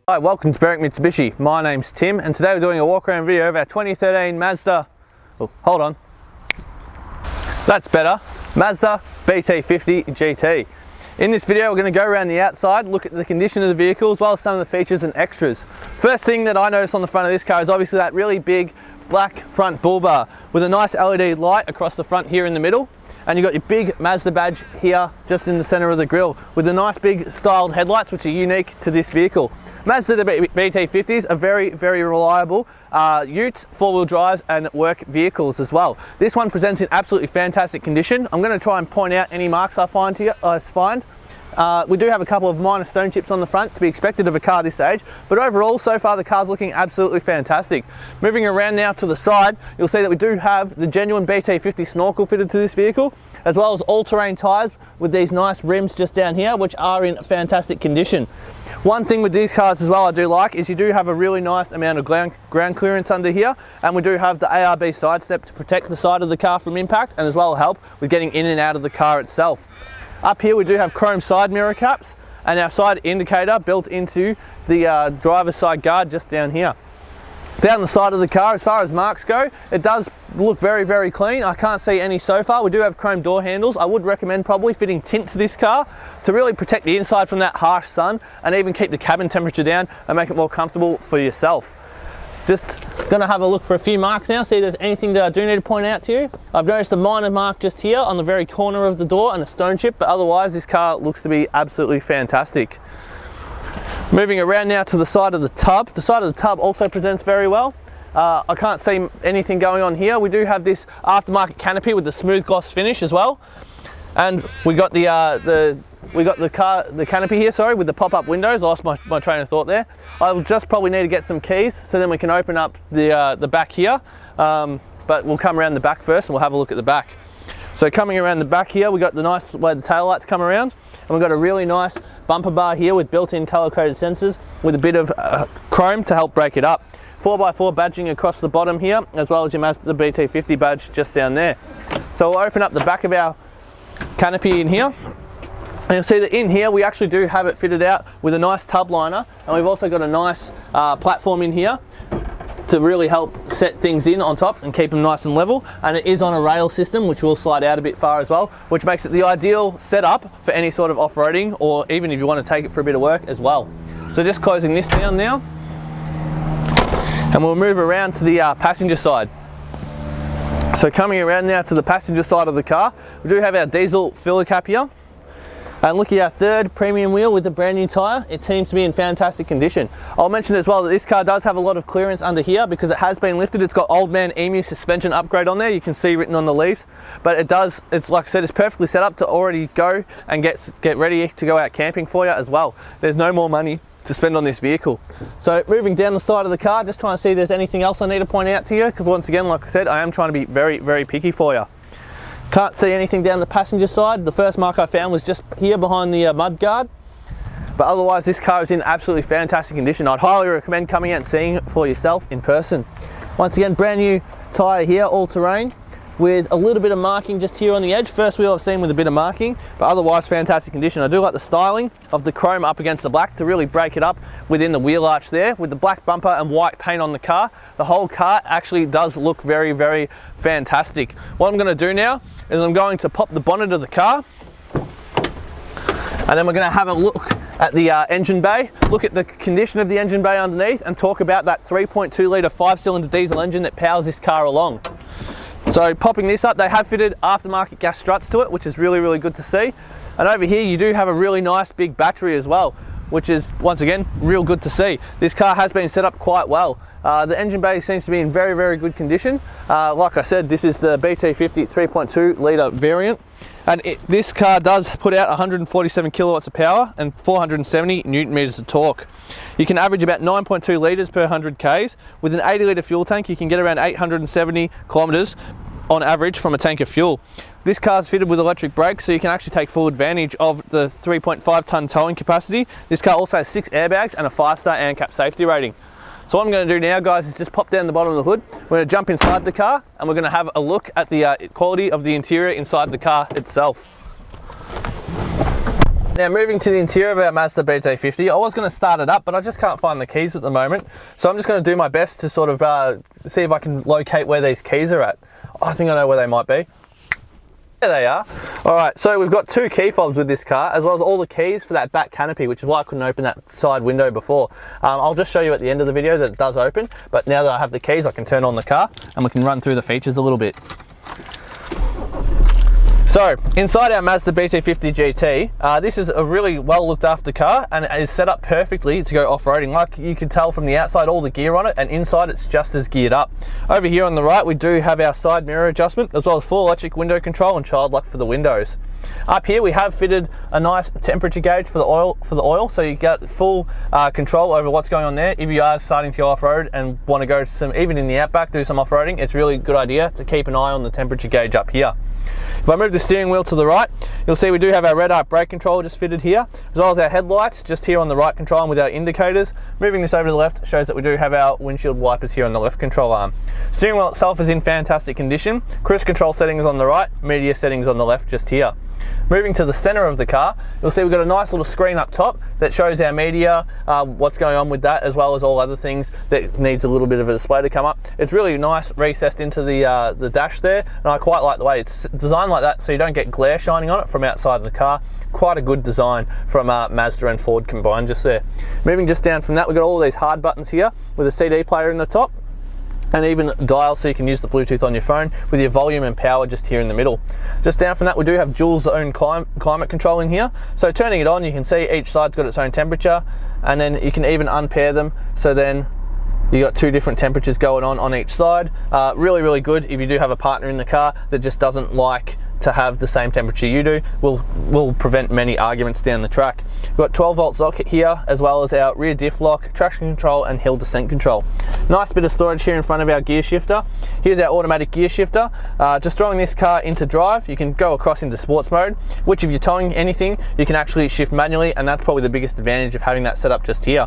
Hi, welcome to Berwick Mitsubishi. My name's Tim and today we're doing a walk around video of our 2013 Mazda, oh, hold on, that's better, Mazda BT-50 GT. In this video we're going to go around the outside, look at the condition of the vehicle as well as some of the features and extras. First thing that I noticed on the front of this car is obviously that really big black front bull bar with a nice LED light across the front here in the middle. And you've got your big Mazda badge here just in the center of the grille with the nice big styled headlights which are unique to this vehicle. Mazda the BT-50s are very reliable utes, four-wheel drives and work vehicles as well. This one presents in absolutely fantastic condition. I'm going to try and point out any marks I find. We do have a couple of minor stone chips on the front to be expected of a car this age, but overall so far the car's looking absolutely fantastic. Moving around now to the side, you'll see that we do have the genuine BT-50 snorkel fitted to this vehicle, as well as all-terrain tyres with these nice rims just down here which are in fantastic condition. One thing with these cars as well I do like is you do have a really nice amount of ground clearance under here, and we do have the ARB side step to protect the side of the car from impact and as well help with getting in and out of the car itself. Up here we do have chrome side mirror caps and our side indicator built into the driver's side guard just down here. Down the side of the car, as far as marks go, it does look very clean. I can't see any so far. We do have chrome door handles. I would recommend probably fitting tint to this car to really protect the inside from that harsh sun and even keep the cabin temperature down and make it more comfortable for yourself. Just gonna have a look for a few marks now, see if there's anything that I do need to point out to you. I've noticed a minor mark just here on the very corner of the door and a stone chip, but otherwise this car looks to be absolutely fantastic. Moving around now to the side of the tub. The side of the tub also presents very well. I can't see anything going on here. We do have this aftermarket canopy with the smooth gloss finish as well. And we got the canopy here, sorry, with the pop-up windows. I lost my train of thought there. I'll just probably need to get some keys so then we can open up the back here. But we'll come around the back first and we'll have a look at the back. So coming around the back here, we got the nice way the tail lights come around. And we've got a really nice bumper bar here with built-in color-coded sensors with a bit of chrome to help break it up. 4x4 badging across the bottom here, as well as your Mazda BT-50 badge just down there. So we'll open up the back of our canopy in here. And you'll see that in here we actually do have it fitted out with a nice tub liner, and we've also got a nice platform in here to really help set things in on top and keep them nice and level, and it is on a rail system which will slide out a bit far as well, which makes it the ideal setup for any sort of off-roading or even if you want to take it for a bit of work as well. So just closing this down now and we'll move around to the passenger side. So coming around now to the passenger side of the car, we do have our diesel filler cap here. And look at our third premium wheel with the brand new tyre. It seems to be in fantastic condition. I'll mention as well that this car does have a lot of clearance under here because it has been lifted. It's got Old Man Emu suspension upgrade on there. You can see written on the leaves, but it's like I said, it's perfectly set up to already go and get ready to go out camping for you as well. There's no more money to spend on this vehicle. So moving down the side of the car, just trying to see if there's anything else I need to point out to you, because once again, like I said, I am trying to be very picky for you. Can't see anything down the passenger side. The first mark I found was just here behind the mud guard. But otherwise this car is in absolutely fantastic condition. I'd highly recommend coming out and seeing it for yourself in person. Once again, brand new tyre here, all terrain, with a little bit of marking just here on the edge. First wheel I've seen with a bit of marking, but otherwise fantastic condition. I do like the styling of the chrome up against the black to really break it up within the wheel arch there. With the black bumper and white paint on the car, the whole car actually does look very fantastic. What I'm going to do now is I'm going to pop the bonnet of the car, and then we're going to have a look at the engine bay, look at the condition of the engine bay underneath, and talk about that 3.2 litre 5-cylinder diesel engine that powers this car along. So popping this up, they have fitted aftermarket gas struts to it, which is really good to see. And over here you do have a really nice big battery as well, which is once again real good to see. This car has been set up quite well. The engine bay seems to be in very good condition. Like I said, this is the BT-50 3.2 litre variant, and this car does put out 147 kilowatts of power and 470 newton meters of torque. You can average about 9.2 litres per 100 k's. With an 80 litre fuel tank you can get around 870 kilometres on average from a tank of fuel. This car is fitted with electric brakes, so you can actually take full advantage of the 3.5 tonne towing capacity. This car also has 6 airbags and a 5-star ANCAP safety rating. So what I'm going to do now, guys, is just pop down the bottom of the hood. We're going to jump inside the car and we're going to have a look at the quality of the interior inside the car itself. Now moving to the interior of our Mazda BT-50, I was going to start it up, but I just can't find the keys at the moment. So I'm just going to do my best to sort of see if I can locate where these keys are at. I think I know where they might be. There they are. All right, so we've got 2 key fobs with this car, as well as all the keys for that back canopy, which is why I couldn't open that side window before. I'll just show you at the end of the video that it does open, but now that I have the keys, I can turn on the car and we can run through the features a little bit. So, inside our Mazda BT-50 GT, this is a really well looked after car and it is set up perfectly to go off-roading. Like you can tell from the outside, all the gear on it, and inside it's just as geared up. Over here on the right, we do have our side mirror adjustment, as well as full electric window control and child lock for the windows. Up here we have fitted a nice temperature gauge for the oil, so you get full control over what's going on there. If you are starting to go off-road and want to go to some, even in the outback, do some off-roading, it's really a good idea to keep an eye on the temperature gauge up here. If I move the steering wheel to the right, you'll see we do have our red arc brake control just fitted here, as well as our headlights just here on the right control arm with our indicators. Moving this over to the left shows that we do have our windshield wipers here on the left control arm. Steering wheel itself is in fantastic condition. Cruise control settings on the right, media settings on the left just here. Moving to the center of the car, you'll see we've got a nice little screen up top that shows our media, what's going on with that, as well as all other things that needs a little bit of a display to come up. It's really nice recessed into the dash there, and I quite like the way it's designed like that so you don't get glare shining on it from outside the car. Quite a good design from Mazda and Ford combined just there. Moving just down from that, we've got all these hard buttons here with a CD player in the top, and even dial so you can use the Bluetooth on your phone with your volume and power just here in the middle. Just down from that, we do have dual zone climate control in here. So turning it on, you can see each side's got its own temperature, and then you can even unpair them, so then you got 2 different temperatures going on each side. Really good if you do have a partner in the car that just doesn't like to have the same temperature you do. Will prevent many arguments down the track. We've got 12-volt socket here, as well as our rear diff lock, traction control and hill descent control. Nice bit of storage here in front of our gear shifter. Here's our automatic gear shifter. Just throwing this car into drive, you can go across into sports mode, which if you're towing anything, you can actually shift manually, and that's probably the biggest advantage of having that set up just here.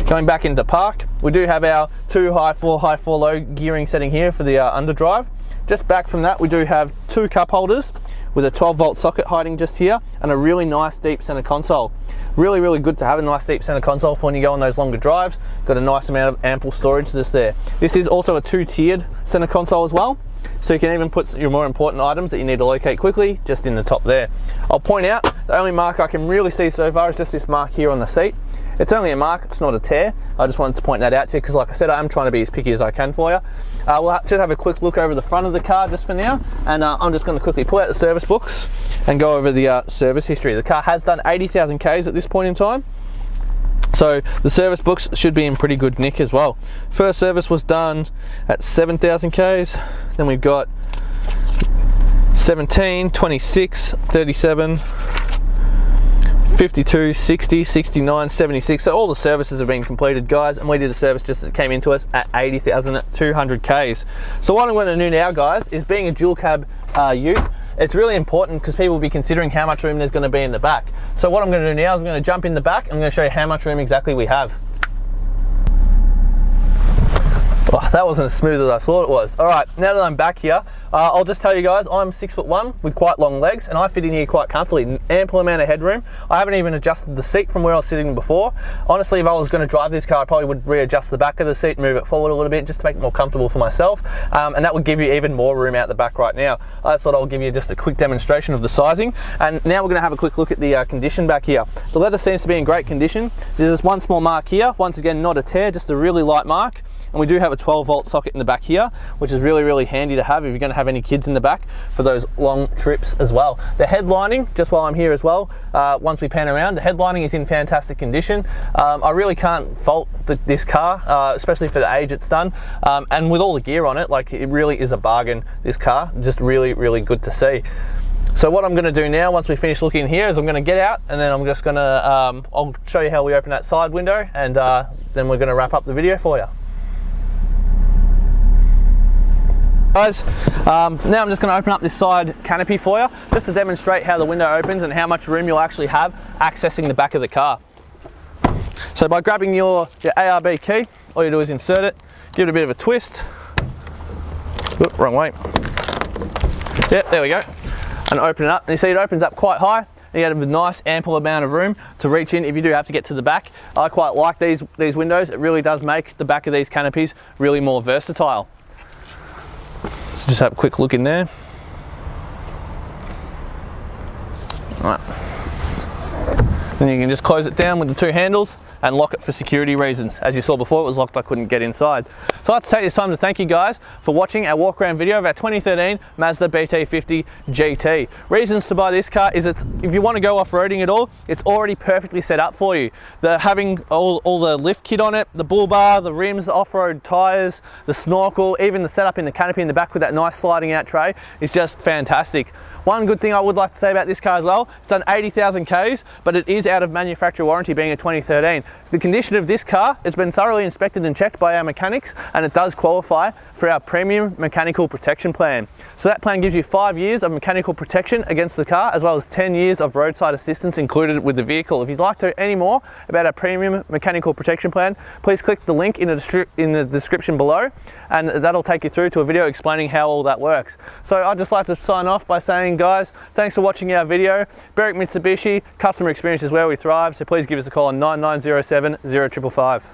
Going back into park, we do have our 2 high 4 low gearing setting here for the underdrive. Just back from that, we do have 2 cup holders with a 12-volt socket hiding just here, and a really nice deep center console. Really good to have a nice deep center console for when you go on those longer drives. Got a nice amount of ample storage just there. This is also a 2-tiered center console as well, so you can even put your more important items that you need to locate quickly just in the top there. I'll point out, the only mark I can really see so far is just this mark here on the seat. It's only a mark, it's not a tear. I just wanted to point that out to you because, like I said, I am trying to be as picky as I can for you. We'll just have a quick look over the front of the car just for now, and I'm just going to quickly pull out the service books and go over the service history. The car has done 80,000 Ks at this point in time, so the service books should be in pretty good nick as well. First service was done at 7,000 Ks, then we've got 17, 26, 37, 52, 60, 69, 76. So all the services have been completed, guys, and we did a service just as it came into us at 80,200 Ks. So what I'm going to do now, guys, is being a dual cab ute, it's really important because people will be considering how much room there's going to be in the back. So what I'm going to do now is I'm going to jump in the back and I'm going to show you how much room exactly we have. Oh, that wasn't as smooth as I thought it was. All right, now that I'm back here, I'll just tell you guys, I'm 6'1" with quite long legs, and I fit in here quite comfortably, an ample amount of headroom. I haven't even adjusted the seat from where I was sitting before. Honestly, if I was going to drive this car, I probably would readjust the back of the seat, move it forward a little bit, just to make it more comfortable for myself, and that would give you even more room out the back right now. I thought I'll give you just a quick demonstration of the sizing, and now we're going to have a quick look at the condition back here. The leather seems to be in great condition. There's this one small mark here, once again not a tear, just a really light mark. And we do have a 12-volt socket in the back here, which is really handy to have if you're going to have any kids in the back for those long trips as well. The headlining, just while I'm here as well, once we pan around, the headlining is in fantastic condition. I really can't fault this car, especially for the age it's done. And with all the gear on it, like, it really is a bargain, this car. Just really good to see. So what I'm going to do now, once we finish looking here, is I'm going to get out, and then I'm just going to, I'll show you how we open that side window, and then we're going to wrap up the video for you. Guys, now I'm just going to open up this side canopy for you, just to demonstrate how the window opens and how much room you'll actually have accessing the back of the car. So by grabbing your ARB key, all you do is insert it, give it a bit of a twist. Oop, wrong way. Yep, there we go. And open it up, and you see it opens up quite high. and you have a nice ample amount of room to reach in if you do have to get to the back. I quite like these windows. It really does make the back of these canopies really more versatile. So just have a quick look in there. Right. Then you can just close it down with the two handles and lock it for security reasons. As you saw before, it was locked, I couldn't get inside. So I'd like to take this time to thank you guys for watching our walk around video of our 2013 Mazda BT-50 GT. Reasons to buy this car is if you want to go off-roading at all, it's already perfectly set up for you. Having all the lift kit on it, the bull bar, the rims, the off-road tyres, the snorkel, even the setup in the canopy in the back with that nice sliding out tray is just fantastic. One good thing I would like to say about this car as well, it's done 80,000 Ks, but it is out of manufacturer warranty being a 2013. The condition of this car has been thoroughly inspected and checked by our mechanics, and it does qualify for our premium mechanical protection plan. So that plan gives you 5 years of mechanical protection against the car, as well as 10 years of roadside assistance included with the vehicle. If you'd like to know any more about our premium mechanical protection plan, please click the link in the description below, and that'll take you through to a video explaining how all that works. So I'd just like to sign off by saying, guys, thanks for watching our video. Berwick Mitsubishi, customer experience is where we thrive, so please give us a call on 9907 0555.